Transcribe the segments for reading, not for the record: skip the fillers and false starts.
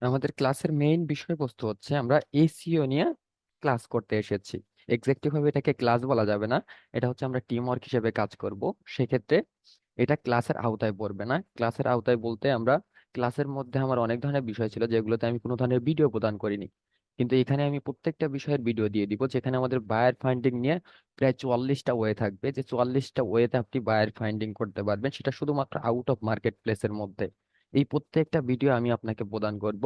আমাদের ক্লাসের মেইন বিষয়বস্তু হচ্ছে আমরা এসইও নিয়ে ক্লাস করতে এসেছি। এক্সাক্টলি ভাবে এটাকে ক্লাস বলা যাবে না, এটা হচ্ছে আমরা টিম ওয়ার্ক হিসেবে কাজ করব। সেক্ষেত্রে এটা ক্লাসের আওতায় পড়বে না। ক্লাসের আওতায় বলতে আমরা ক্লাসের মধ্যে আমার অনেক ধরনের বিষয় ছিল যেগুলোতে আমি কোনো ধরনের ভিডিও প্রদান করিনি, কিন্তু এখানে আমি প্রত্যেকটা বিষয়ের ভিডিও দিয়ে দিব। যেখানে আমাদের বায়ার ফাইন্ডিং নিয়ে প্রায় 44টা ওয়ে থাকবে, যে 44টা ওয়েতে আপনি বায়ার ফাইন্ডিং করতে পারবেন, সেটা শুধুমাত্র আউট অফ মার্কেট প্লেসের মধ্যে। এই প্রত্যেকটা ভিডিও আমি আপনাকে প্রদান করব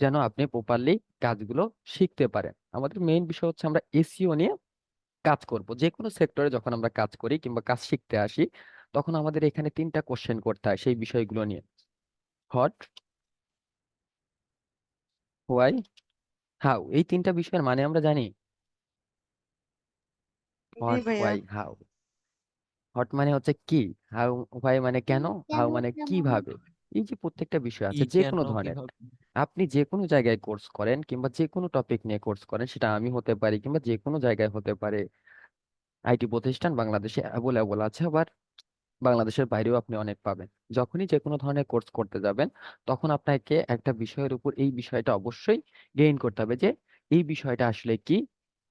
যেন আপনি প্রপারলি কাজগুলো শিখতে পারেন। আমাদের মেইন বিষয় হচ্ছে আমরা এসইও নিয়ে কাজ করব। যে কোনো সেক্টরে যখন আমরা কাজ করি কিংবা কাজ শিখতে আসি, তখন আমাদের এখানে 3টা কোশ্চেন করতে হয় সেই বিষয়গুলো নিয়ে: হোয়াট, হোয়াই, হাউ। এই 3টা বিষয়ের মানে আমরা জানি। জি হোয়াট, ভাইয়া। Why, how. হোয়াট মানে হচ্ছে কি, হাউ, হোয়াই মানে কেন, হাউ মানে কিভাবে। এই যে প্রত্যেকটা বিষয় কি আছে যে কেন কোনো ধরনের, কিভাবে? আপনি যে কোনো জায়গায় কোর্স করেন কিংবা যে কোনো টপিক নিয়ে কোর্স করেন, সেটা আমি হতে পারি কিংবা যে কোনো জায়গায় হতে পারে। আইটি প্রতিষ্ঠান বাংলাদেশে অ্যাভেলেবল আছে, আবার বাংলাদেশের বাইরেও আপনি অনেক পাবেন। যখনই যে কোনো ধরনের কোর্স করতে যাবেন, তখন আপনাকে একটা বিষয়ের উপর এই বিষয়টা অবশ্যই গেইন করতে হবে, যে এই বিষয়টা আসলে কি,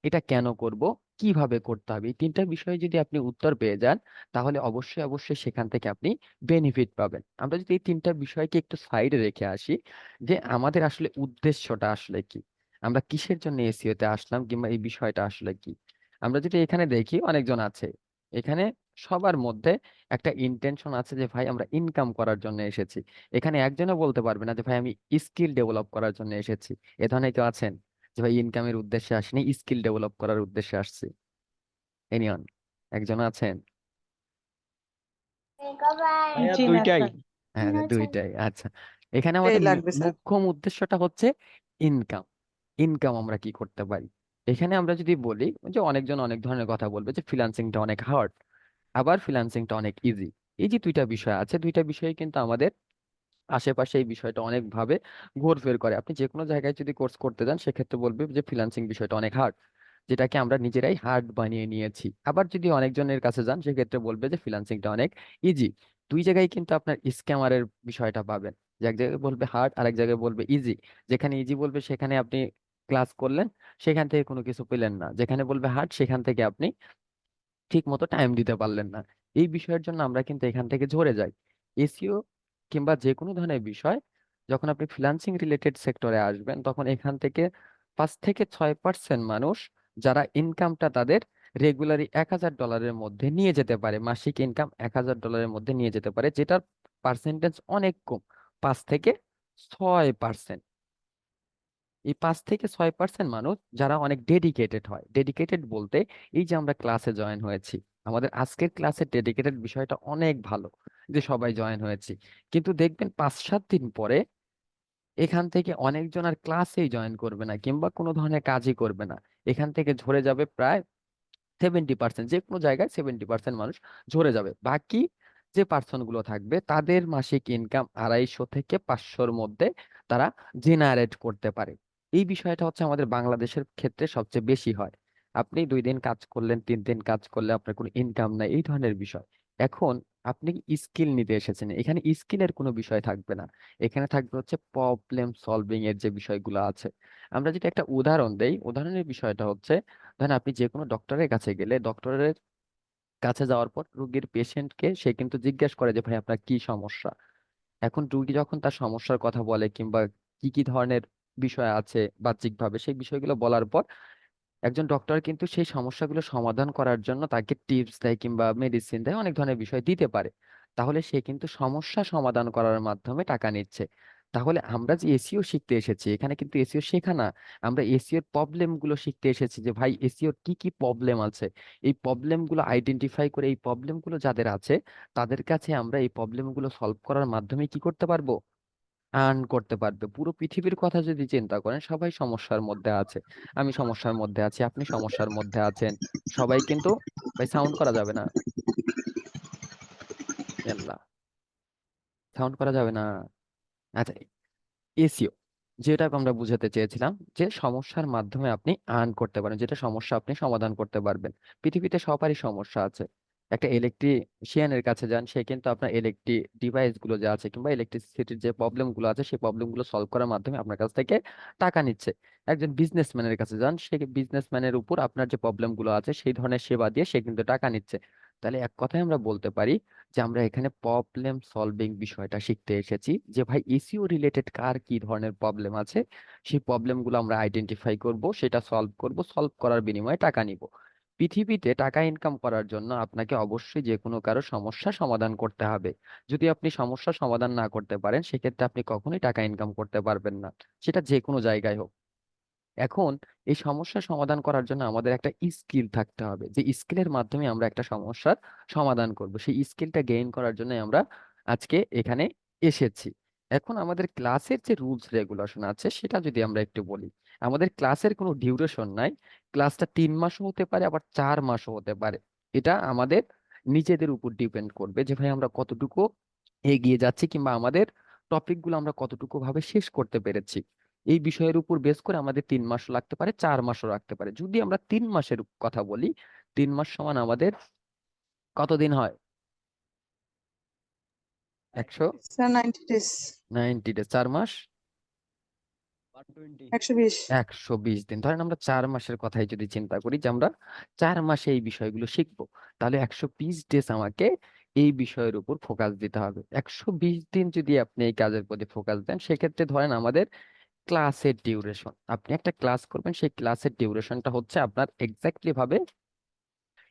এটা কেন করব, কিভাবে করতে হবে। এই 3টা বিষয়ে যদি আপনি উত্তর পেয়ে যান, তাহলে অবশ্যই অবশ্যই সেখান থেকে আপনি বেনিফিট পাবেন। আমরা যদি এই 3টা বিষয়কে একটু সাইডে রেখে আসি, যে আমাদের আসলে উদ্দেশ্যটা আসলে কি, আমরা কিসের জন্য এসইও তে আসলাম কিংবা এই বিষয়টা আসলে কি। আমরা যদি এখানে দেখি, অনেকজন আছে এখানে, সবার মধ্যে একটা ইন্টেনশন আছে যে ভাই আমরা ইনকাম করার জন্য এসেছি। এখানে একজনও বলতে পারবে না যে ভাই আমি স্কিল ডেভেলপ করার জন্য এসেছি। এ ধরনের কেউ আছেন যে ভাই ইনকামের উদ্দেশ্যে আসেনি, স্কিল ডেভেলপ করার উদ্দেশ্যে আসছি? এনিওয়ান? একজন আছেন? ভাইয়া জি না দুইটাই। স্যার। হ্যাঁ, দুইটাই। আচ্ছা, এখানে এটাই আমাদের লাগবে স্যার। মুখ্য উদ্দেশ্যটা হচ্ছে ইনকাম। ইনকাম আমরা কি করতে পারি। এখানে আমরা যদি বলি যে অনেকজন অনেক ধরনের কথা বলবে যে ফ্রিল্যান্সিংটা অনেক হার্ড, আবার ফ্রিল্যান্সিংটা অনেক ইজি। এই যে 2টা বিষয় আছে, 2টা বিষয়ে কিন্তু আমাদের আশেপাশে এই বিষয়টা অনেক ভাবে ঘোরফের করে। আপনি যে কোনো জায়গায় যদি কোর্স করতে যান, সেক্ষেত্রে বলবে যে ফ্রিল্যান্সিং বিষয়টা অনেক হার্ড, যেটাকে আমরা নিজেরাই হার্ড বানিয়ে নিয়েছি। আবার যদি অনেকজনের কাছে যান, সেক্ষেত্রে বলবে যে ফ্রিল্যান্সিংটা অনেক ইজি। দুই জায়গায় কিন্তু আপনার স্ক্যামারের বিষয়টা পাবেন, যে এক জায়গায় বলবে হার্ড আর এক জায়গায় বলবে ইজি। যেখানে ইজি বলবে সেখানে আপনি ক্লাস করলেন, সেখান থেকে কোনো কিছু পেলেন না। যেখানে বলবে হার্ড, সেখান থেকে আপনি ঠিক মতো টাইম দিতে পারলেন না। এই বিষয়ের জন্য আমরা কিন্তু এখান থেকে ঝরে যাই। এসইও কিংবা যে কোনো ধরনের বিষয়, যখন আপনি ফ্রিল্যান্সিং রিলেটেড সেক্টরে আসবেন, তখন এখান থেকে 5 থেকে 6% মানুষ যারা ইনকামটা তাদের রেগুলারই $1000 মধ্যে নিয়ে যেতে পারে, মাসিক ইনকাম $1000 মধ্যে নিয়ে যেতে পারে, যেটার পার্সেন্টেজ অনেক কম, 5 থেকে 6%। এই 5 থেকে 6% মানুষ যারা অনেক ডেডিকেটেড হয়। ডেডিকেটেড বলতে এই যে আমরা ক্লাসে জয়েন হয়েছি, আমাদের আজকের ক্লাসের ডেডিকেটেড বিষয়টা অনেক ভালো, যে সবাই জয়েন হয়েছি। কিন্তু দেখবেন 5-7 দিন পরে এখান থেকে অনেকজন আর ক্লাসেই জয়েন করবে না কিংবা কোনো ধরনের কাজই করবে না। এখান থেকে ঝরে যাবে প্রায় 70%। যে কোনো জায়গায় 70% মানুষ ঝরে যাবে। বাকি যে পার্সন গুলো থাকবে, তাদের মাসিক ইনকাম 250 থেকে 500-র মধ্যে তারা জেনারেট করতে পারে। এই বিষয়টা হচ্ছে আমাদের বাংলাদেশের ক্ষেত্রে সবচেয়ে বেশি হয়। আপনি 2 দিন কাজ করলেন, 3 দিন কাজ করলে আপনার কোনো ইনকাম নাই, এই ধরনের বিষয়। এখন আপনি স্কিল নিতে এসেছেন, এখানে স্কিলের কোনো বিষয় থাকবে না। এখানে থাকবে হচ্ছে প্রবলেম সলভিং এর যে বিষয়গুলো আছে। আমরা যদি একটা উদাহরণ দেই, উদাহরণের বিষয়টা হচ্ছে, ধরেন আপনি যে কোনো ডক্টরের কাছে গেলে, ডক্টরের কাছে যাওয়ার পর রুগীর পেশেন্টকে সে কিন্তু জিজ্ঞেস করে যে ভাই আপনার কি সমস্যা। এখন রুগী যখন তার সমস্যার কথা বলে কিংবা কি কি ধরনের বিষয় আছে বাহ্যিকভাবে, সেই বিষয়গুলো বলার পর একজন ডক্টর কিন্তু সেই সমস্যাগুলো সমাধান করার জন্য তাকে টিপস দেয় কিংবা মেডিসিন দেয়, অনেক ধরনের বিষয় দিতে পারে। তাহলে সে কিন্তু সমস্যা সমাধান করার মাধ্যমে টাকা নিচ্ছে। তাহলে আমরা যে এসইও শিখতে এসেছি, এখানে কিন্তু এসইও শেখা না, আমরা এসইওর প্রবলেম গুলো শিখতে এসেছি, যে ভাই এসইওর কি কি প্রবলেম আছে। এই প্রবলেম গুলো আইডেন্টিফাই করে এই প্রবলেম গুলো যাদের আছে, তাদের কাছে আমরা এই প্রবলেম গুলো সলভ করার মাধ্যমে কি করতে পারবো, আর্ন করতে পারবে। পুরো পৃথিবীর কথা যদি চিন্তা করেন, সবাই সমস্যার মধ্যে আছে। আমি সমস্যার মধ্যে আছি, আপনি সমস্যার মধ্যে আছেন। সবাই কিন্তু, ভাই সাউন্ড করা যাবে না, আল্লাহ, সাউন্ড করা যাবে না। আচ্ছা, এসিও যেটা আমরা বুঝাতে চেয়েছিলাম, যে সমস্যার মাধ্যমে আপনি আর্ন করতে পারেন, যেটা সমস্যা আপনি সমাধান করতে পারবেন। পৃথিবীতে সবারই সমস্যা আছে। একটা ইলেকট্রিশিয়ানের কাছে যান, সে কিন্তু আপনার ইলেকট্রিক ডিভাইস গুলো যে আছে কিংবা ইলেকট্রিসিটির যে প্রবলেম গুলো আছে সেই প্রবলেম গুলো সলভ করার মাধ্যমে আপনার কাছ থেকে টাকা নিচ্ছে। একজন বিজনেসম্যানের কাছে যান, সে বিজনেসম্যানের উপর আপনার যে প্রবলেম গুলো আছে সেই ধরনের সেবা দিয়ে সে কিন্তু টাকা নিচ্ছে। তাহলে এক কথায় আমরা বলতে পারি যে আমরা এখানে প্রবলেম সলভিং বিষয়টা শিখতে এসেছি, যে ভাই এসইও রিলেটেড কার কি ধরনের প্রবলেম আছে, সেই প্রবলেম গুলো আমরা আইডেন্টিফাই করব, সেটা সলভ করব, সলভ করার বিনিময়ে টাকা নিব। পৃথিবীতে টাকা ইনকাম করার জন্য আপনাকে অবশ্যই যে কোনো কারো সমস্যা সমাধান করতে হবে। যদি আপনি সমস্যা সমাধান না করতে পারেন, সেক্ষেত্রে আপনি কখনোই টাকা ইনকাম করতে পারবেন না, সেটা যে কোনো জায়গায় হোক। এখন এই সমস্যা সমাধান করার জন্য আমাদের একটা স্কিল থাকতে হবে, যে স্কিলের মাধ্যমে আমরা একটা সমস্যার সমাধান করব। সেই স্কিলটা গেইন করার জন্য আমরা আজকে এখানে এসেছি। এখন আমাদের ক্লাসের যে রুলস রেগুলেশন আছে সেটা যদি আমরা একটু বলি। আমাদের ক্লাসের কোনো ডিউরেশন নাই। ক্লাসটা 3 মাসও হতে পারে, আবার 4 মাসও হতে পারে। এটা আমাদের নিজেদের উপর ডিপেন্ড করবে যে ভাই আমরা কতটুকু এগিয়ে যাচ্ছি কিংবা আমাদের টপিকগুলো আমরা কতটুকু ভাবে শেষ করতে পেরেছি। এই বিষয়ের উপর বেস করে আমাদের 3 মাস লাগতে পারে, 4 মাসও লাগতে পারে। যদি আমরা 3 মাসের কথা বলি, 3 মাস সমান আমাদের কতদিন হয়? 100 স্যার 90 ডেজ। 90 ডেজ, 4 মাস 120। 120 দিন। ধরেন আমরা 4 মাসের কথাই যদি চিন্তা করি যে আমরা 4 মাসে এই বিষয়গুলো শিখবো, তাহলে 120 ডেজ আমাকে এই বিষয়ের উপর ফোকাস দিতে হবে। 120 দিন যদি আপনি এই কাজের প্রতি ফোকাস দেন, সেক্ষেত্রে ধরেন আমাদের ক্লাসের ডিউরেশন, আপনি একটা ক্লাস করবেন, সেই ক্লাসের ডিউরেশনটা হচ্ছে আপনার এক্স্যাক্টলি ভাবে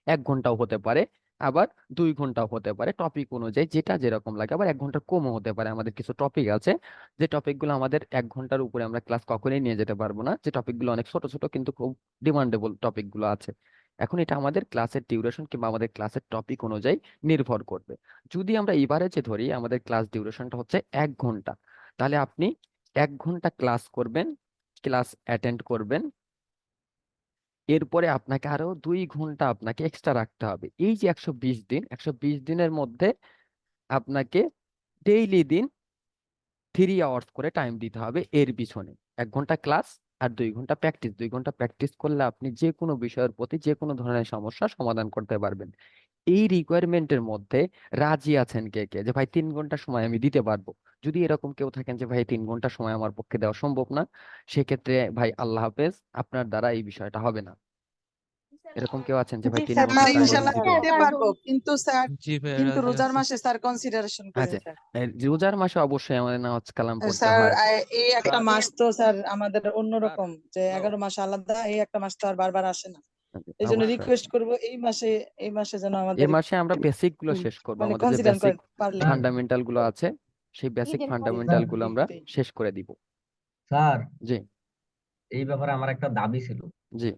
1 ঘন্টাও হতে পারে, আবার 2 ঘন্টাও হতে পারে, টপিক অনুযায়ী যেটা যেরকম লাগে। আবার 1 ঘন্টার কমও হতে পারে। আমাদের কিছু টপিক আছে যে টপিকগুলো আমাদের 1 ঘন্টার উপরে আমরা ক্লাস কখনোই নিয়ে যেতে পারবো না, যে টপিকগুলো অনেক ছোট ছোট কিন্তু খুব ডিমান্ডেবল টপিকগুলো আছে। এখন এটা আমাদের ক্লাসের ডিউরেশন কিংবা আমাদের ক্লাসের টপিক অনুযায়ী নির্ভর করবে। যদি আমরা এবারে যে ধরি আমাদের ক্লাস ডিউরেশনটা হচ্ছে 1 ঘন্টা, তাহলে আপনি 1 ঘন্টা ক্লাস করবেন, ক্লাস অ্যাটেন্ড করবেন। এরপরে আপনাকে আরো 2 ঘন্টা আপনাকে এক্সট্রা রাখতে হবে। এই যে 120 দিন, 120 দিনের মধ্যে আপনাকে ডেইলি দিন 3 আওয়ার্স করে টাইম দিতে হবে এর পিছনে। 1 ঘন্টা ক্লাস আর 2 ঘন্টা প্র্যাকটিস। 2 ঘন্টা প্র্যাকটিস করলে আপনি যে কোনো বিষয়ের প্রতি যে কোনো ধরনের সমস্যা সমাধান করতে পারবেন। এই রিকোয়ারমেন্টের মধ্যে রাজি আছেন কে কে, যে ভাই 3 ঘন্টা সময় আমি দিতে পারবো? যদি এরকম কেউ থাকেন যে ভাই 3 ঘন্টা সময় আমার পক্ষে দেওয়া সম্ভব না, সেক্ষেত্রে ভাই আল্লাহ হাফেজ, আপনার দ্বারা এই বিষয়টা হবে না। এরকম কেউ আছেন যে ভাই জি তিন স্যার, ঘন্টা টাইম ইনশাল্লাহ দিতে? দিতে পারবো, কিন্তু স্যার জি ভাই, কিন্তু রাজি রোজার আছি। মাসে স্যার কনসিডারেশন করেন আচ্ছা, স্যার। রোজার মাসে অবশ্যই আমাদের নামাজ কালাম পড়তে স্যার হয়। এই একটা মাস তো স্যার আমাদের অন্যরকম, যে 11 মাস আলাদা, এই একটা মাস তো আর বারবার আসে না। এই জন্য অবশ্যই রিকোয়েস্ট করবো এই মাসে যেন এ আমাদের মাসে আমরা বেসিক গুলো একটু শেষ করব, মানে আমাদের যে কনসিডার বেসিক করেন পারলে। ফান্ডামেন্টাল গুলো আছে সেই বেসিক ফান্ডামেন্টাল গুলো আমরা শেষ করে দিব। স্যার, জি, এই ব্যাপারে আমার একটা দাবি ছিল। জি।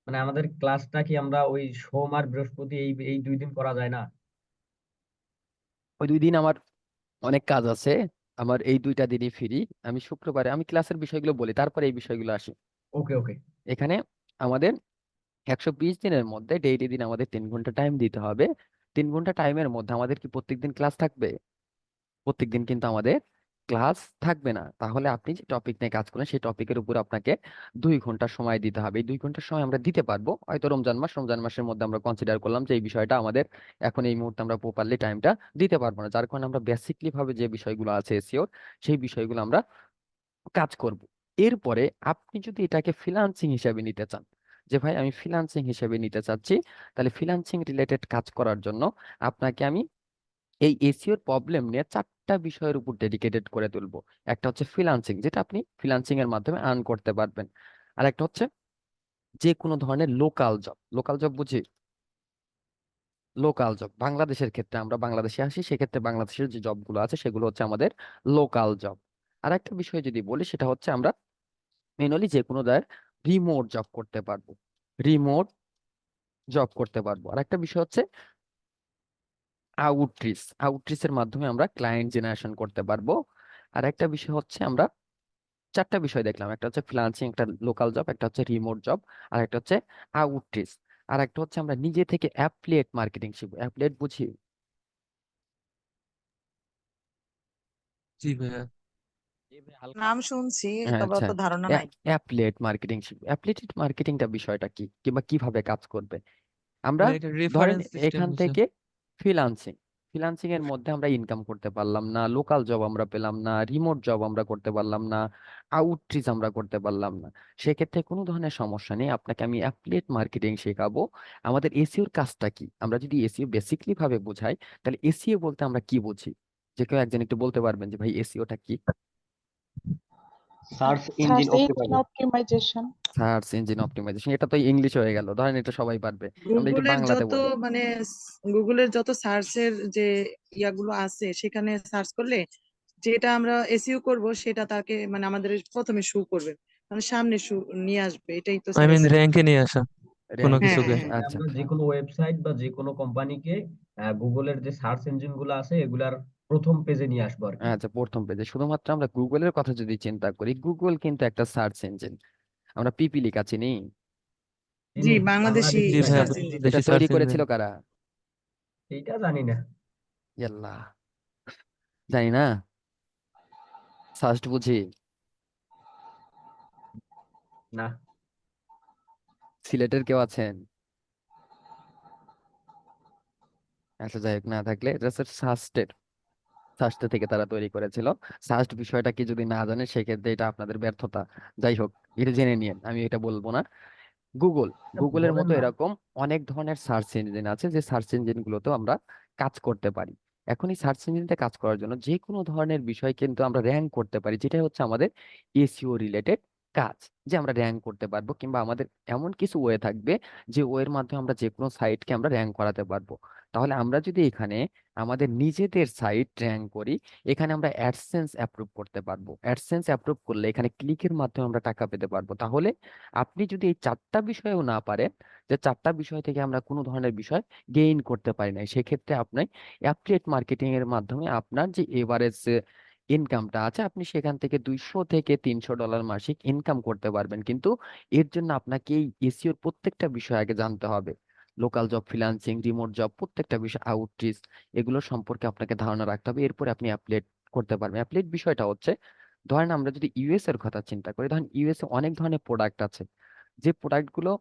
মানে আমাদের ক্লাসটা কি আমরা ওই সোম আর বৃহস্পতি এই এই 2 দিন করা যায় না? ওই 2 দিন আমার অনেক কাজ আছে, আমার এই 2টা দিনই ফ্রি। আমি শুক্রবারে আমি ক্লাসের বিষয়গুলো বলি, তারপরে এই বিষয়গুলো আসি। ওকে ওকে। এখানে আমাদের 120 দিনের মধ্যে ডেইলি দিন আমাদের 3 ঘন্টা টাইম দিতে হবে। 3 ঘন্টা টাইমের মধ্যে আমাদের কি প্রত্যেকদিন ক্লাস থাকবে? প্রত্যেকদিন কিন্তু আমাদের ক্লাস থাকবে না। তাহলে আপনি যে টপিক নিয়ে কাজ করেন সেই টপিকের উপর আপনাকে 2 ঘন্টা সময় দিতে হবে। এই 2 ঘন্টার সময় আমরা দিতে পারবো হয়তো রমজান মাসের মধ্যে আমরা কনসিডার করলাম যে এই বিষয়টা আমাদের এখন এই মুহূর্তে আমরা প্রপারলি টাইমটা দিতে পারবো না, যার কারণে আমরা বেসিকলি ভাবে যে বিষয়গুলো আছে এসইওর সেই বিষয়গুলো আমরা কাজ করব। এরপরে আপনি যদি এটাকে ফ্রিল্যান্সিং হিসেবে নিতে চান, যে ভাই আমি ফ্রিল্যান্সিং হিসেবে নিতে চাচ্ছি, তাহলে ফ্রিল্যান্সিং রিলেটেড কাজ করার জন্য আপনাকে আমি এই এসইওর প্রবলেম নিয়ে 4টা বিষয়ের উপর ডেডিকেটেড করে তুলবো। একটা হচ্ছে ফ্রিল্যান্সিং, যেটা আপনি ফ্রিল্যান্সিং এর মাধ্যমে আর্ন করতে পারবেন। আর একটা হচ্ছে যে কোনো ধরনের লোকাল জব। লোকাল জব বুঝি? লোকাল জব বাংলাদেশের ক্ষেত্রে, আমরা বাংলাদেশে আসি, সেক্ষেত্রে বাংলাদেশের যে জবগুলো আছে সেগুলো হচ্ছে আমাদের লোকাল জব। আর একটা বিষয় যদি বলি সেটা হচ্ছে আমরা মেনুয়ালি যে কোনো জায়গায় রিমোট জব করতে পারবো। রিমোট জব করতে পারবো। আর একটা বিষয় হচ্ছে আউটরিচ। আউটরিচের মাধ্যমে আমরা ক্লায়েন্ট জেনারেশন করতে পারবো। আর একটা বিষয় হচ্ছে আমরা 4টা বিষয় দেখলাম, একটা হচ্ছে ফ্রিল্যান্সিং, একটা লোকাল জব, একটা হচ্ছে রিমোট জব, আর একটা হচ্ছে আউটরিচ। আর একটা হচ্ছে আমরা নিজে থেকে অ্যাফিলিয়েট মার্কেটিং শিখবো। অ্যাফিলিয়েট বুঝি? জি ভাইয়া। এই ভাই হালকা। নাম শুনছি, তবে আচ্ছা, অত ধারণা নাই। অ্যাফিলিয়েট মার্কেটিং শিখবো। অ্যাফিলিয়েট মার্কেটিংটা বিষয়টা কি কিংবা কিভাবে কাজ করবে? আমরা এটা ধরেন রেফারেন্স সিস্টেম এখান বুঝছেন? থেকে ফ্রিল্যান্সিং ফ্রিল্যান্সিং এর মধ্যে আমরা ইনকাম করতে পারলাম না, লোকাল জব আমরা পেলাম না, রিমোট জব আমরা করতে পারলাম না, আউটরিচ আমরা করতে পারলাম না। সেক্ষেত্রে কোনো ধরনের সমস্যা নেই, আপনাকে আমি অ্যাফিলিয়েট মার্কেটিং শেখাবো। আমাদের এসইওর কাজটা কি, আমরা যদি এসইও বেসিকলি ভাবে বোঝাই, তাহলে এসইও বলতে আমরা কি বুঝি? যে কেউ একজন একটু বলতে পারবেন যে ভাই এসইওটা কি? Search Search engine engine optimization. Search engine optimisation, এটা তো ইংলিশ হয়ে গেল, ধরেন এটা সবাই পারবে, আমরা একটু গুগলের বাংলাতে যত বলি। মানে গুগলের যত সার্চের যে ইয়াগুলো আছে সেখানে সার্চ করলে যেটা আমরা এসইও করব সেটা তাকে মানে আমাদের প্রথমে শো করবে, মানে সামনে শো নিয়ে আসবে, এটাই তো আই স্যার মিন এসইও। র্যাঙ্কে নিয়ে আসা কোনো র্যাঙ্কে হ্যাঁ কিছুকে। হ্যাঁ আচ্ছা। আমরা যে কোনো ওয়েবসাইট বা যে কোনো কোম্পানিকে গুগলের যে সার্চ ইঞ্জিন গুলো আছে এগুলার প্রথম পেজে নিয়ে আসবো আর কি। আচ্ছা, প্রথম পেজে শুধুমাত্র আমরা গুগলের কথা যদি চিন্তা করি, গুগল কিন্তু একটা সার্চ ইঞ্জিন। আমরা পিপিলি কাছে নেই। জি, চিনি, বাংলাদেশি জি বাংলাদেশি ভাইয়া, সার্চ সার্চ ইঞ্জিন। ইঞ্জিন। এটা দেশি তৈরি সার্চ ইঞ্জিন। করেছিল কারা? এইটা জানি না। ইয়াল্লাহ, জানি না, সার্চ বুঝি। না। সিলেটের কেউ আছেন? আচ্ছা, যাই হোক, না থাকলে এটা সাস্টের সাস্টে থেকে তারা তৈরি করেছিল। সাস্ট বিষয়টা কি যদি না জানেন সেক্ষেত্রে এটা আপনাদের ব্যর্থতা। যাই হোক, এটা জেনে নিন, আমি এটা বলবো না। গুগল গুগলের বলেন মতো না। এরকম অনেক ধরনের সার্চ ইঞ্জিন আছে, যে সার্চ ইঞ্জিন গুলোতেও আমরা কাজ করতে পারি। এখন এই সার্চ ইঞ্জিনতে কাজ করার জন্য যে কোনো ধরনের বিষয় কিন্তু আমরা র্যাঙ্ক করতে পারি, যেটা হচ্ছে আমাদের এসইও রিলেটেড কাজ। যে আমরা র্যাঙ্ক করতে পারবো, কিংবা আমাদের এমন কিছু ওয়ে থাকবে যে ওয়ের মাধ্যমে আমরা যে কোনো সাইটকে আমরা র্যাঙ্ক করাতে পারবো। তাহলে আমরা যদি এখানে আমাদের নিজেদের সাইট র্যাঙ্ক করি, এখানে আমরা অ্যাডসেন্স অ্যাপ্রুভ করতে পারবো। অ্যাডসেন্স অ্যাপ্রুভ করলে এখানে ক্লিকের মাধ্যমে আমরা টাকা পেতে পারবো। তাহলে আপনি যদি এই চারটা বিষয়ও না পারেন, যে চারটা বিষয় থেকে আমরা কোনো ধরনের বিষয় গেইন করতে পারি না, সেক্ষেত্রে আপনি অ্যাফিলিয়েট মার্কেটিং এর মাধ্যমে আপনার যে এভারেজ ইনকামটা আছে, আপনি সেখান থেকে $200 থেকে $300 মাসিক ইনকাম করতে পারবেন। কিন্তু এর জন্য আপনাকে এই এসইওর প্রত্যেকটা বিষয় আগে জানতে হবে। Local job, freelancing, remote job, প্রত্যেকটা বিষয়, আউটরিচ, এগুলো সম্পর্কে আপনাকে ধারণা রাখতে হবে, এরপরে আপনি অ্যাপ্লিয়েট করতে পারবেন। অ্যাপ্লিয়েট বিষয়টা হচ্ছে, ধরেন আমরা যদি ইউএস এর কথা চিন্তা করি, ধরেন ইউএস এ অনেক ধরনের প্রোডাক্ট আছে, যে প্রোডাক্টগুলো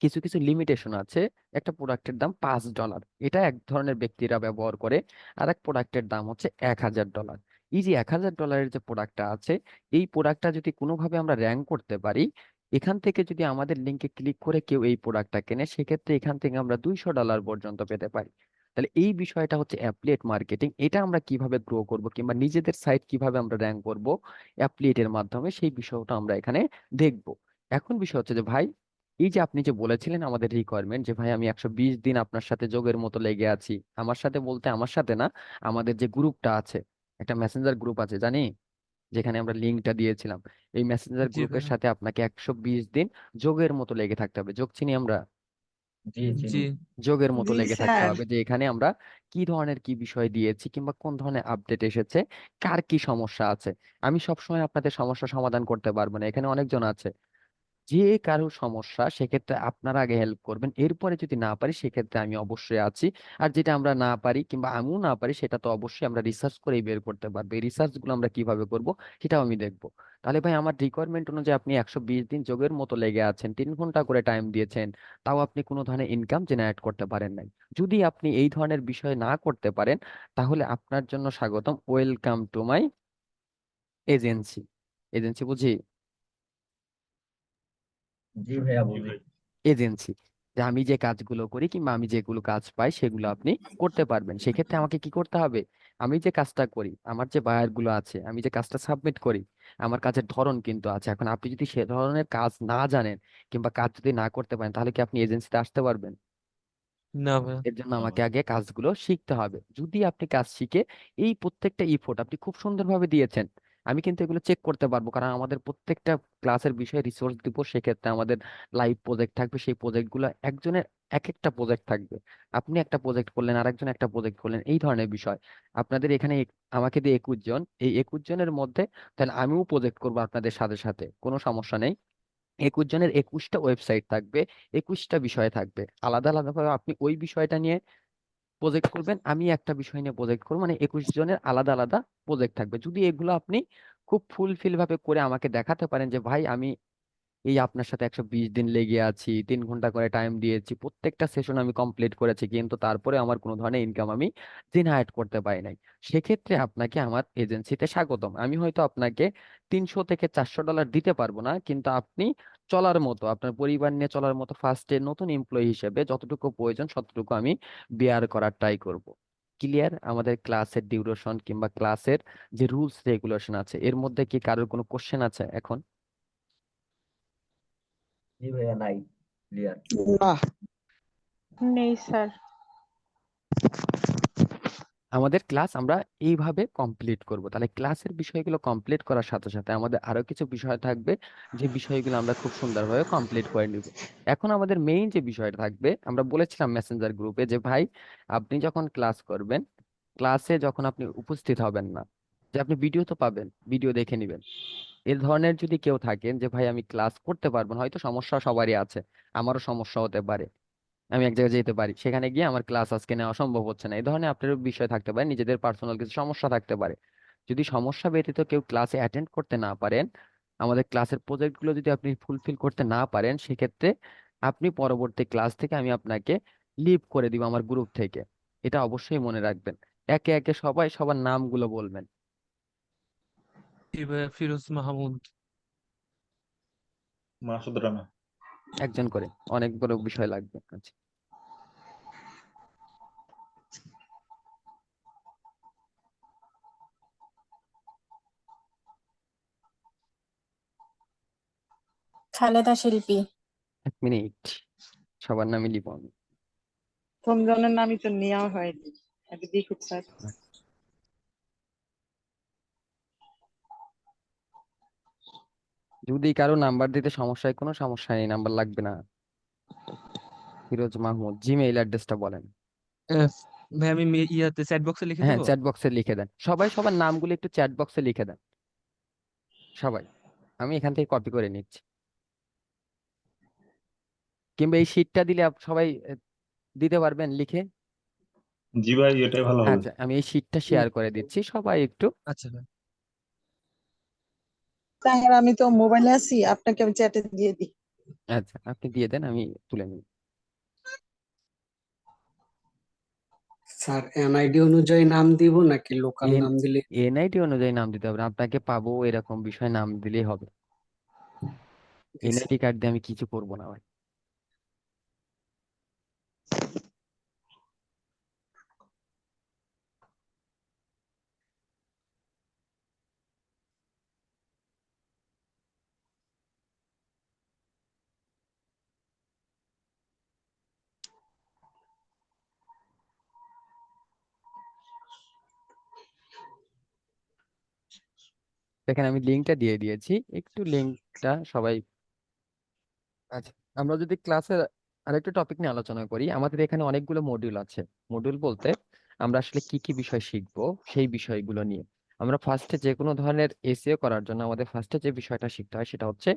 কিছু কিছু লিমিটেশন আছে। একটা প্রোডাক্টের দাম $5, এটা এক ধরনের ব্যক্তিরা ব্যবহার করে। আর এক প্রোডাক্টের দাম হচ্ছে $1000। এই যে $1000 যে প্রোডাক্টটা আছে, এই প্রোডাক্টটা যদি কোনোভাবে আমরা র্যাঙ্ক করতে পারি, এখান থেকে যদি আমাদের লিঙ্কে ক্লিক করে কেউ এই প্রোডাক্টটা কেনে, সেক্ষেত্রে এখান থেকে আমরা $200 পর্যন্ত পেতে পারি। তাহলে এই বিষয়টা হচ্ছে অ্যাফিলিয়েট মার্কেটিং। এটা আমরা কিভাবে গ্রো করব, কিংবা নিজেদের সাইট কিভাবে আমরা র্যাঙ্ক করব অ্যাফিলিয়েটের মাধ্যমে, সেই বিষয়টা আমরা এখানে দেখব। এখন বিষয় হচ্ছে যে ভাই, এই যে আপনি যে বলেছিলেন আমাদের রিকোয়ারমেন্ট, যে ভাই আমি 120 দিন আপনার সাথে যোগের মতো লেগে আছি, আমার সাথে বলতে আমার সাথে না, আমাদের যে গ্রুপটা আছে, একটা মেসেঞ্জার গ্রুপ আছে জানি, যেখানে আমরা লিঙ্কটা দিয়েছিলাম, এই মেসেঞ্জার জি গ্রুপের ভাইয়া। সাথে আপনাকে 120 দিন যোগের মতো লেগে থাকতে হবে। যোগ চিনি আমরা, জি জি চিনি। যোগের মতো জি লেগে থাকতে স্যার। হবে, যে এখানে আমরা কি ধরনের কি বিষয় দিয়েছি, কিংবা কোন ধরনের আপডেট এসেছে, কার কি সমস্যা আছে। আমি সবসময় আপনাদের সমস্যা সমাধান করতে পারবো না, এখানে অনেকজন আছে। যে কারো সমস্যা সেক্ষেত্রে আপনারা আগে হেল্প করবেন, এরপরে যদি না পারি সেক্ষেত্রে আমি অবশ্যই আছি। আর যেটা আমরা না পারি, কিংবা আমিও না পারি, সেটা তো অবশ্যই আমরা রিসার্চ করেই বের করতে পারবো। এই রিসার্চ গুলো আমরা কিভাবে করব সেটাও আমি দেখবো। তাহলে ভাই, আমার রিকোয়ারমেন্ট অনুযায়ী আপনি 120 দিন যোগের মতো লেগে আছেন, 3 ঘন্টা করে টাইম দিয়েছেন, তাও আপনি কোনো ধরনের ইনকাম জেনারেট করতে পারেন নাই। যদি আপনি এই ধরনের বিষয় না করতে পারেন, তাহলে আপনার জন্য স্বাগতম, welcome to my agency. Agency বুঝি? জি ভাইয়া বুঝি। এজেন্সি, যে আমি যে কাজগুলো করি, কিংবা আমি যেগুলো কাজ পাই, সেগুলো আপনি করতে পারবেন। সেক্ষেত্রে আমাকে কি করতে হবে? আমি যে কাজটা করি, আমার যে বায়ার গুলো আছে, আমি যে কাজটা সাবমিট করি, আমার কাজের ধরন কিন্তু আছে। এখন আপনি যদি সে ধরনের কাজ না জানেন, কিংবা কাজ যদি না করতে পারেন, তাহলে কি আপনি এজেন্সিতে আসতে পারবেন? না ভাইয়া। এর জন্য আমাকে আগে কাজগুলো শিখতে হবে। যদি আপনি কাজ শিখে এই প্রত্যেকটা ইফোর্ট আপনি খুব সুন্দরভাবে দিয়েছেন, আমি কিন্তু এগুলো চেক করতে পারবো, কারণ আমাদের প্রত্যেকটা ক্লাসের বিষয়ে রিসোর্স দিব। সেক্ষেত্রে আমাদের লাইভ প্রজেক্ট থাকবে, সেই প্রজেক্টগুলো একজনের এক একটা প্রজেক্ট থাকবে। আপনি একটা প্রজেক্ট করলেন, আরেকজন একটা প্রজেক্ট করলেন, এই ধরনের বিষয়। আপনাদের এখানে আমাকে দিয়ে 21 জন, এই 21 জনের মধ্যে তাহলে আমিও প্রজেক্ট করবো আপনাদের সাথে সাথে, কোনো সমস্যা নেই। 21 জনের 21টা ওয়েবসাইট থাকবে, 21টা বিষয় থাকবে, আলাদা আলাদা ভাবে আপনি ওই বিষয়টা নিয়ে প্রজেক্ট করবেন, আমি একটা বিষয় নিয়ে প্রজেক্ট করবো, মানে 21 জনের আলাদা আলাদা প্রজেক্ট থাকবে। যদি এগুলো আপনি খুব ফুলফিল ভাবে করে আমাকে দেখাতে পারেন যে ভাই আমি এই আপনার সাথে 120 দিন লেগে আছি, 3 ঘন্টা করে টাইম দিয়েছি, প্রত্যেকটা সেশন আমি কমপ্লিট করেছি, কিন্তু তারপরে আমার কোনো ধরনের ইনকাম আমি জেনারেট করতে পারি নাই। সেক্ষেত্রে আপনাকে আমার এজেন্সিতে স্বাগতম। আমি হয়তো আপনাকে $300 থেকে $400 দিতে পারবো না, কিন্তু আপনি চলার মতো, আপনার পরিবার নিয়ে চলার মতো ফার্স্টে নতুন এমপ্লয়ি হিসেবে যতটুকু প্রয়োজন ততটুকু আমি বেয়ার করার ট্রাই করব। ক্লিয়ার? আমাদের ক্লাসের ডিউরেশন কিংবা ক্লাসের যে রুলস রেগুলেশন আছে, এর মধ্যে কি কারোর কোনো কোশ্চেন আছে এখন? জি ভাইয়া, নাই, ক্লিয়ার। না, নেই স্যার। আমাদের ক্লাস আমরা এইভাবে কমপ্লিট করব। তাহলে ক্লাসের বিষয়গুলো কমপ্লিট করার সাথে সাথে আমাদের আরো কিছু বিষয় থাকবে, যে বিষয়গুলো আমরা খুব সুন্দরভাবে কমপ্লিট করে নিব। এখন আমাদের মেইন যে বিষয়টা থাকবে, আমরা বলেছিলাম মেসেঞ্জার গ্রুপে যে ভাই, আপনি যখন ক্লাস করবেন, ক্লাসে যখন আপনি উপস্থিত হবেন না, যে আপনি ভিডিও তো পাবেন, ভিডিও দেখে নেবেন। এর ধরনের যদি কেউ থাকেন যে ভাই আমি ক্লাস করতে পারবো না, হয়তো সমস্যা সবারই আছে, আমারও সমস্যা হতে পারে, আমি এক জায়গায় যেতে পারি, সেখানে গিয়ে আমার ক্লাস আজকে নেওয়া সম্ভব হচ্ছে না, এই ধরনের আপনারও বিষয় থাকতে পারে, নিজেদের পার্সোনাল কিছু সমস্যা থাকতে পারে। যদি সমস্যা ব্যতীত কেউ ক্লাসে অ্যাটেন্ড করতে না পারেন, আমাদের ক্লাসের প্রজেক্টগুলো যদি আপনি ফুলফিল করতে না পারেন, সেক্ষেত্রে আপনি পরবর্তী ক্লাস থেকে আমি আপনাকে লিভ করে দিব আমার গ্রুপ থেকে। এটা অবশ্যই মনে রাখবেন। একে একে সবাই সবার নামগুলো বলবেন, জি ভাইয়া, ফিরোজ মাহমুদ। মাসুদ রানা। একজন করে, অনেকগুলো বিষয় লাগবে। আচ্ছা, খালেদা শিল্পী। 1 মিনিট, সবার নামই লিব আমি। প্রথম জনের নামই তো নেওয়া হয়নি, আগে দেখুক স্যার। যদি কারো নাম্বার দিতে সমস্যা হয়, কোনো সমস্যা নেই, নাম্বার লাগবে না। ফিরোজ মাহমুদ, জিমেইল অ্যাড্রেসটা বলেন। আহ, ভাই আমি ইয়াতে চ্যাট বক্সে লিখে হ্যাঁ, দেবো। চ্যাট বক্সে লিখে দেন, সবাই সবার নামগুলো একটু চ্যাট বক্সে লিখে দেন সবাই। আমি এখান থেকে কপি করে নিচ্ছি, কিংবা এই শিটটা দিলে সবাই দিতে পারবেন লিখে। জি ভাই, এটাই ভালো হবে। আচ্ছা, আমি এই শিটটা শেয়ার করে দিচ্ছি, সবাই একটু। আচ্ছা ভাই। স্যার আমি তো মোবাইলে আছি, আপনাকে আমি চ্যাটে দিয়ে দিই। আচ্ছা, আপনি দিয়ে দেন, আমি তুলে নিই। স্যার এনআইডি অনুযায়ী নাম দিব নাকি লোকাল এন নাম দিলে? এনআইডি অনুযায়ী নাম দিতে হবে না, আপনাকে পাবো এরকম বিষয় নাম দিলেই হবে। জি স্যার। এনআইডি কার্ড দিয়ে আমি কিছু করবো না ভাই। দেখেন, আমি লিঙ্কটা দিয়ে দিয়েছি, একটু লিঙ্কটা সবাই। আচ্ছা, আমরা যদি ক্লাসের আরেকটা টপিক নিয়ে আলোচনা করি, আমাদের এখানে অনেকগুলো মডিউল আছে। মডিউল বলতে আমরা আসলে কি কি বিষয় শিখবো, সেই বিষয়গুলো নিয়ে। আমরা ফার্স্টে যে কোনো ধরনের এসইও করার জন্য আমাদের ফার্স্টে যে বিষয়টা শিখতে হয় সেটা হচ্ছে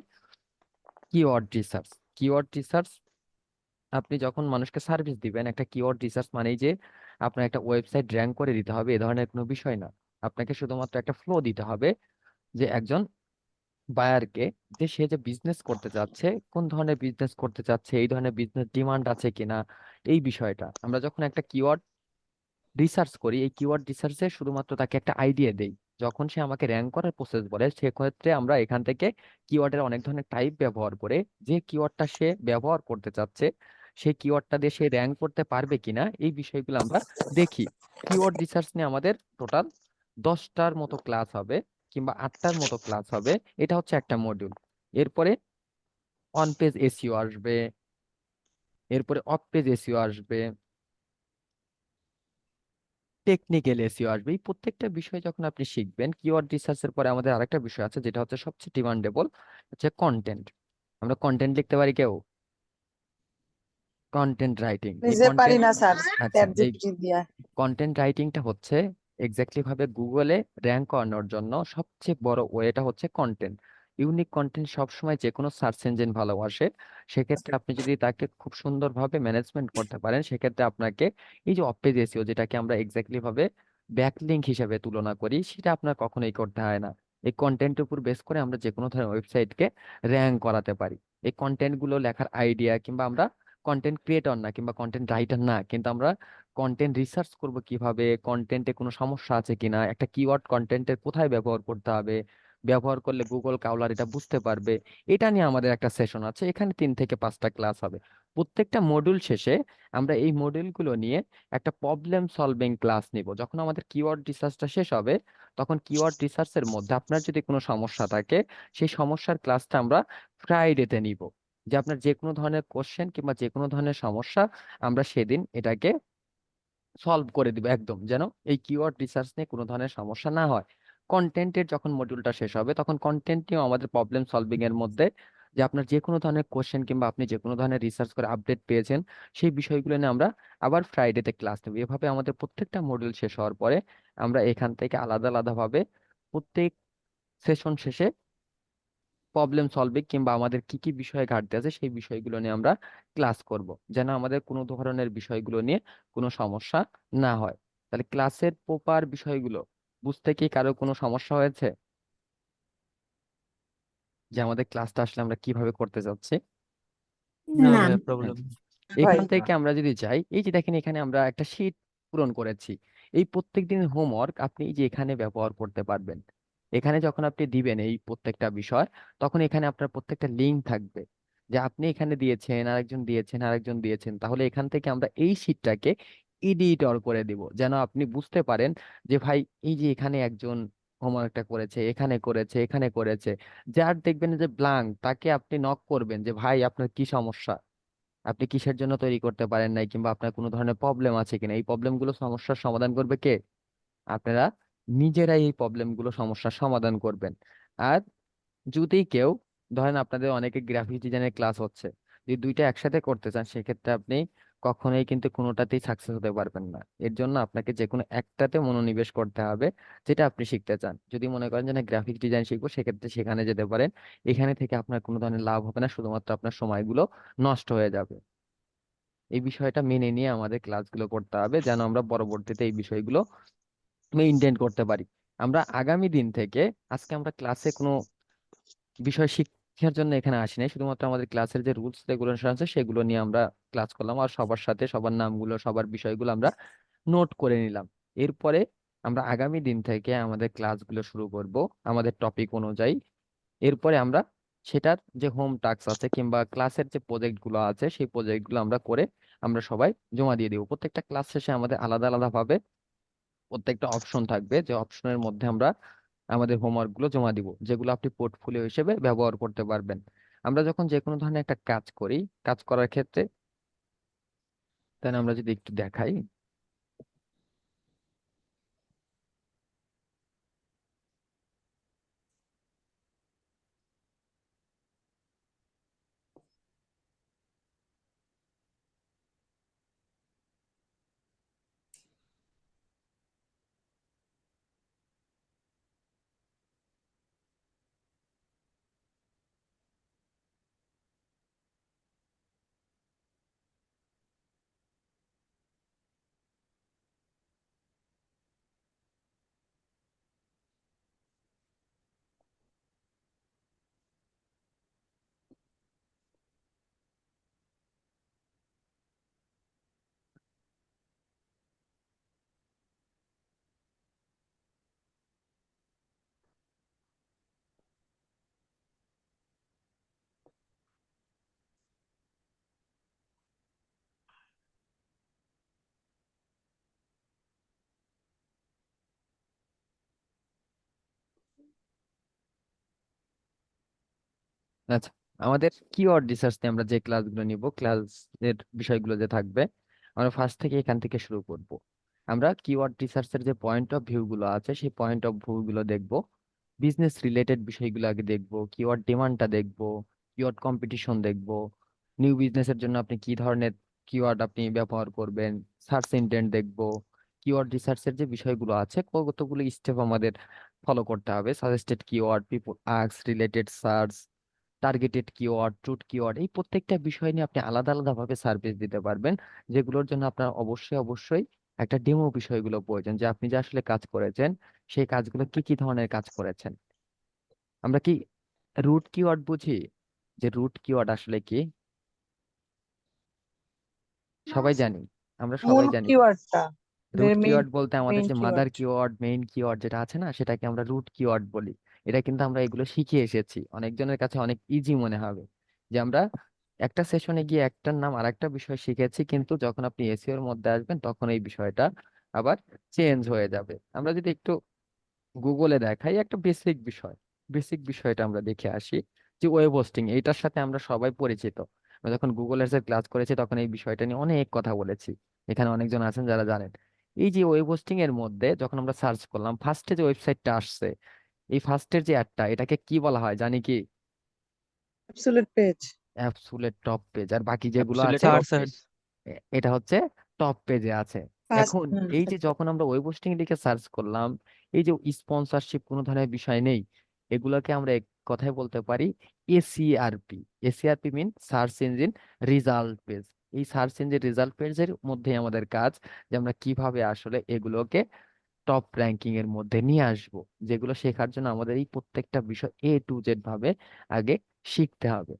কিওয়ার্ড রিসার্চ। কিওয়ার্ড রিসার্চ, আপনি যখন মানুষকে সার্ভিস দিবেন, একটা কিওয়ার্ড রিসার্চ মানেই যে আপনার একটা ওয়েবসাইট র্যাঙ্ক করে দিতে হবে, এ ধরনের কোনো বিষয় না। আপনাকে শুধুমাত্র একটা ফ্লো দিতে হবে, যে একজন বায়ারকে, যে সে যে বিজনেস করতে চাচ্ছে, কোন ধরনের বিজনেস করতে চাচ্ছে, এই ধরনের বিজনেস ডিমান্ড আছে কিনা, এই বিষয়টা। আমরা যখন একটা কিওয়ার্ড রিসার্চ করি, এই কিওয়ার্ড রিসার্চে শুধুমাত্র তাকে একটা আইডিয়া দেই, যখন সে আমাকে র্যাঙ্ক করার প্রসেস বলে, সেক্ষেত্রে আমরা এখান থেকে কিওয়ার্ডের অনেক ধরনের টাইপ ব্যবহার করে, যে কিওয়ার্ডটা সে ব্যবহার করতে চাচ্ছে, সেই কিওয়ার্ডটা দিয়ে সে র্যাঙ্ক করতে পারবে কিনা, এই বিষয়গুলো আমরা দেখি। কিওয়ার্ড রিসার্চ নিয়ে আমাদের টোটাল 10টার মতো ক্লাস হবে, কিংবা 8টার মতো ক্লাস হবে। এটা হচ্ছে একটা মডিউল। এরপরে অন পেজ এসইও আসবে, এরপরে অফ পেজ এসইও আসবে, টেকনিক্যাল এসইও আসবে। এই প্রত্যেকটা বিষয় যখন আপনি শিখবেন, কিওয়ার্ড রিসার্চের পরে আমাদের আরেকটা বিষয় আছে, যেটা হচ্ছে সবচেয়ে ডিমান্ডেবল, হচ্ছে কন্টেন্ট। আমরা কন্টেন্ট লিখতে পারি কেউ? কন্টেন্ট রাইটিং, এই নিজে পারি কন্টেন্ট, না স্যার, আচ্ছা, চ্যাট এই জিপিটি দিয়া। কন্টেন্ট রাইটিংটা হচ্ছে এক্স্যাক্টলি ভাবে গুগলে র্যাঙ্ক করানোর জন্য সবচেয়ে বড় ওয়েটা হচ্ছে কন্টেন্ট। ইউনিক কন্টেন্ট সবসময় যে কোনো সার্চ ইঞ্জিন ভালোবাসে। সেক্ষেত্রে আপনি যদি তাকে খুব সুন্দরভাবে ম্যানেজমেন্ট করতে পারেন, সেক্ষেত্রে আপনাকে এই যে অফ পেজ এসইও, যেটাকে আমরা এক্স্যাক্টলি ভাবে ব্যাকলিঙ্ক হিসেবে তুলনা করি, সেটা আপনার কখনোই করতে হয় না। এই কন্টেন্টের উপর বেস করে আমরা যে কোনো ধরনের ওয়েবসাইটকে র্যাঙ্ক করাতে পারি। এই কন্টেন্ট গুলো লেখার আইডিয়া, কিংবা আমরা কন্টেন্ট ক্রিয়েটর না কিংবা কন্টেন্ট রাইটার না, কিন্তু আমরা কন্টেন্ট রিসার্চ করব কিভাবে, কন্টেন্টে কোনো সমস্যা আছে কিনা, একটা কিওয়ার্ড কন্টেন্টের কোথায় ব্যবহার করতে হবে, ব্যবহার করলে গুগল কাউলার এটা বুঝতে পারবে, এটা নিয়ে আমাদের একটা সেশন আছে। এখানে 3 থেকে 5টা ক্লাস হবে। প্রত্যেকটা মডিউল শেষে আমরা এই মডিউলগুলো নিয়ে একটা প্রবলেম সলভিং ক্লাস নিব। যখন আমাদের কিওয়ার্ড রিসার্চটা শেষ হবে, তখন কিওয়ার্ড রিসার্চের মধ্যে আপনার যদি কোনো সমস্যা থাকে, সেই সমস্যার ক্লাসটা আমরা ফ্রাইডেতে নিব। যে আপনার যে কোনো ধরনের কোশ্চেন কিংবা যে কোনো ধরনের সমস্যা, আমরা সেদিন এটাকে সলভ করে দিব একদম, যেন এই কিওয়ার্ড রিসার্চ নিয়ে কোনো ধরনের সমস্যা না হয়। কন্টেন্টের যখন মডিউলটা শেষ হবে, তখন কন্টেন্ট নিয়েও আমাদের প্রবলেম সলভিং এর মধ্যে, যে আপনার যে কোনো ধরনের কোশ্চেন কিংবা আপনি যে কোনো ধরনের রিসার্চ করে আপডেট পেয়েছেন, সেই বিষয়গুলো নিয়ে আমরা আবার ফ্রাইডেতে ক্লাস নেব। এভাবে আমাদের প্রত্যেকটা মডিউল শেষ হওয়ার পরে আমরা এখান থেকে আলাদা আলাদা ভাবে প্রত্যেক সেশন শেষে প্রবলেম সলভিং কিংবা আমাদের কি কি বিষয়ে ঘাটতি আছে সেই বিষয়গুলো নিয়ে আমরা ক্লাস করব, যেন আমাদের কোনো ধরনের বিষয়গুলো নিয়ে কোনো সমস্যা না হয়। তাহলে ক্লাসের প্রপার বিষয়গুলো বুঝতে কি কারো কোনো সমস্যা হয়েছে, যে আমাদের ক্লাসটা আসলে আমরা কিভাবে করতে যাচ্ছি? না না। ভাইয়া, প্রবলেম এখান থেকে আমরা যদি যাই, এই যে দেখেন এখানে আমরা একটা শীট পূরণ করেছি। এই প্রত্যেক দিনের হোমওয়ার্ক আপনি এই যে এখানে ব্যবহার করতে পারবেন। এখানে যখন আপনি দিবেন এই প্রত্যেকটা বিষয়, তখন এখানে আপনার প্রত্যেকটা লিঙ্ক থাকবে, যে আপনি এখানে দিয়েছেন, আরেকজন দিয়েছেন, আরেকজন দিয়েছেন। তাহলে এখান থেকে আমরা এই শীটটাকে এডিটর করে দিব, যেন আপনি বুঝতে পারেন যে ভাই এই যে এখানে একজন হোমওয়ার্কটা করেছে, এখানে করেছে, এখানে করেছে। যার দেখবেন যে ব্লাঙ্ক, তাকে আপনি নক করবেন যে ভাই আপনার কি সমস্যা, আপনি কিসের জন্য তৈরি করতে পারেন নাই, কিংবা আপনার কোনো ধরনের প্রবলেম আছে কিনা। এই প্রবলেমগুলো সমস্যার সমাধান করবে কে? আপনারা নিজেরাই এই প্রবলেমগুলো সমস্যার সমাধান করবেন। আর যদি কেউ, ধরেন আপনাদের অনেকে গ্রাফিক ডিজাইনের ক্লাস হচ্ছে, যদি দুইটা একসাথে করতে চান, সেক্ষেত্রে আপনি কখনোই কিন্তু কোনোটাতেই সাকসেস হতে পারবেন না। এর জন্য আপনাকে যে কোনো একটাতে মনোনিবেশ করতে হবে, যেটা আপনি শিখতে চান। যদি মনে করেন যে না গ্রাফিক ডিজাইন শিখবো, সেক্ষেত্রে সেখানে যেতে পারেন। এখানে থেকে আপনার কোনো ধরনের লাভ হবে না, শুধুমাত্র আপনার সময়গুলো নষ্ট হয়ে যাবে। এই বিষয়টা মেনে নিয়ে আমাদের ক্লাসগুলো করতে হবে, যেন আমরা পরবর্তীতে এই বিষয়গুলো মেইনটেইন করতে পারি। আমরা আগামী দিন থেকে, আজকে আমরা ক্লাসে কোনো বিষয় শিক্ষার জন্য এখানে আসি নাই, শুধুমাত্র আমাদের ক্লাসের যে রুলস রেগুলেশন আছে সেগুলো নিয়ে আমরা ক্লাস করলাম, আর সবার সাথে সবার নামগুলো, সবার বিষয়গুলো আমরা নোট করে নিলাম। এরপরে আমরা আগামী দিন থেকে আমাদের ক্লাসগুলো শুরু করব আমাদের টপিক অনুযায়ী। এরপরে আমরা সেটার যে হোম টাস্ক আছে কিংবা ক্লাসের যে প্রজেক্ট গুলো আছে, সেই প্রজেক্ট গুলো আমরা করে আমরা সবাই জমা দিয়ে দিব। প্রত্যেকটা ক্লাস শেষে আমাদের আলাদা আলাদা ভাবে প্রত্যেকটা অপশন থাকবে, যে অপশনের মধ্যে আমরা আমাদের হোমওয়ার্ক গুলো জমা দিব, যেগুলো আপনি পোর্টফোলিও হিসেবে ব্যবহার করতে পারবেন। আমরা যখন যে কোনো ধরনের একটা কাজ করি, কাজ করার ক্ষেত্রে, তাহলে আমরা যদি একটু দেখাই, আচ্ছা, আমাদের কিওয়ার্ড রিসার্চ নিয়ে আমরা যে ক্লাসগুলো নিব, ক্লাসের বিষয়গুলো যে থাকবে, আমরা ফার্স্ট থেকে এখান থেকে শুরু করব। আমরা কিওয়ার্ড রিসার্চের যে পয়েন্ট অফ ভিউ গুলো আছে, সেই পয়েন্ট অফ ভিউ গুলো দেখব। বিজনেস রিলেটেড বিষয়গুলো আগে দেখব, কিওয়ার্ড ডিমান্ডটা দেখব, কিওয়ার্ড কম্পিটিশন দেখব, নিউ বিজনেসের জন্য আপনি কি ধরনের কিওয়ার্ড আপনি ব্যবহার করবেন, সার্চ ইন্টেন্ট দেখব। কিওয়ার্ড রিসার্চের যে বিষয়গুলো আছে, কতগুলো স্টেপ আমাদের ফলো করতে হবে: suggested keyword, people ask, related search, targeted keyword, truth keyword. এই প্রত্যেকটা বিষয় নিয়ে আপনি আলাদা আলাদা ভাবে সার্ভিস দিতে পারবেন, যেগুলোর জন্য আপনার অবশ্যই অবশ্যই একটা ডেমো বিষয়গুলো প্রয়োজন, যে আপনি যে আসলে কাজ করেছেন, সেই কাজগুলো কি কি ধরনের কাজ করেছেন। আমরা কি রুট কিওয়ার্ড বুঝি? যে রুট কিওয়ার্ড আসলে কি সবাই জানি, আমরা মূল সবাই জানি। কিওয়ার্ডটা, রুট মেইন কিওয়ার্ড বলতে আমাদের মেইন যে mother keyword. Keyword, main keyword যেটা আছে না, সেটাকে আমরা রুট কিওয়ার্ড বলি। এটা কিন্তু আমরা এগুলো শিখে এসেছি, অনেকজনের কাছে অনেক ইজি মনে হবে যে আমরা একটা সেশনে গিয়ে একটার নাম আর একটা বিষয় শিখেছি, কিন্তু যখন আপনি এসইও এর মধ্যে আসবেন তখন এই বিষয়টা আবার চেঞ্জ হয়ে যাবে। আমরা যদি একটু গুগলে দেখাই একটা বেসিক বিষয়, বেসিক বিষয়টা আমরা দেখে আসি যে ওয়েব হোস্টিং, এইটার সাথে আমরা সবাই পরিচিত। আমরা যখন গুগল এর ক্লাস করেছি তখন এই বিষয়টা নিয়ে অনেক কথা বলেছি, এখানে অনেকজন আছেন যারা জানেন। এই যে ওয়েব হোস্টিং এর মধ্যে যখন আমরা সার্চ করলাম, ফার্স্টে যে ওয়েবসাইটটা আসছে, এই ফার্স্টের যে অ্যাডটা, এটাকে কি বলা হয় জানি কি? Absolute page. Absolute top page. আর বাকি যেগুলো অ্যাবসলিউট আছে টপ সার্চ পেজ। এটা হচ্ছে টপ পেজে আছে। ফার্স্ট। এখন এই যে যখন আমরা ওয়েব হোস্টিং লিখে সার্চ করলাম, এই যে স্পন্সরশিপ কোনো ধরনের বিষয় নেই, এগুলোকে আমরা এক কথায় বলতে পারি এসিআরপি। এসিআরপি মিন সার্চ ইঞ্জিন রেজাল্ট পেজ। এই সার্চ ইঞ্জিন রেজাল্ট পেজের মধ্যে আমাদের কাজ যে আমরা কিভাবে আসলে এগুলোকে টপ র্যাঙ্কিং এর মধ্যে নিয়ে আসব। যেগুলো শেখার জন্য আমাদের এই প্রত্যেকটা বিষয় A to Z ভাবে আগে শিখতে হবে।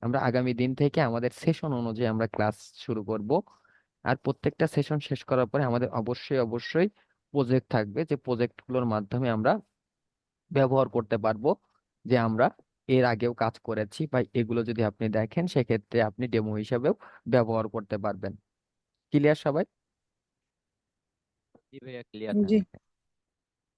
আমরা আগামী দিন থেকে আমাদের সেশন অনুযায়ী আমরা ক্লাস শুরু করব। আর প্রত্যেকটা সেশন শেষ করার পরে আমাদের অবশ্যই অবশ্যই প্রজেক্ট থাকবে, যে প্রজেক্টগুলোর মাধ্যমে আমরা ব্যবহার করতে পারবো যে আমরা এর আগেও কাজ করেছি, বা এগুলো যদি আপনি দেখেন সেক্ষেত্রে আপনি ডেমো হিসেবেও ব্যবহার করতে পারবেন। ক্লিয়ার সবাই? জি ভাইয়া ক্লিয়ার। জি।